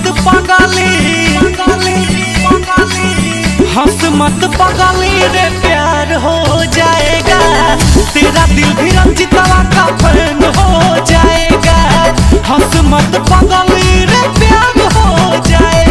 मत पगली, हंस मत पगली रे प्यार हो जाएगा, तेरा दिल भी रंजितवा का फैन हो जाएगा। हंस मत पगली रे प्यार हो जाएगा।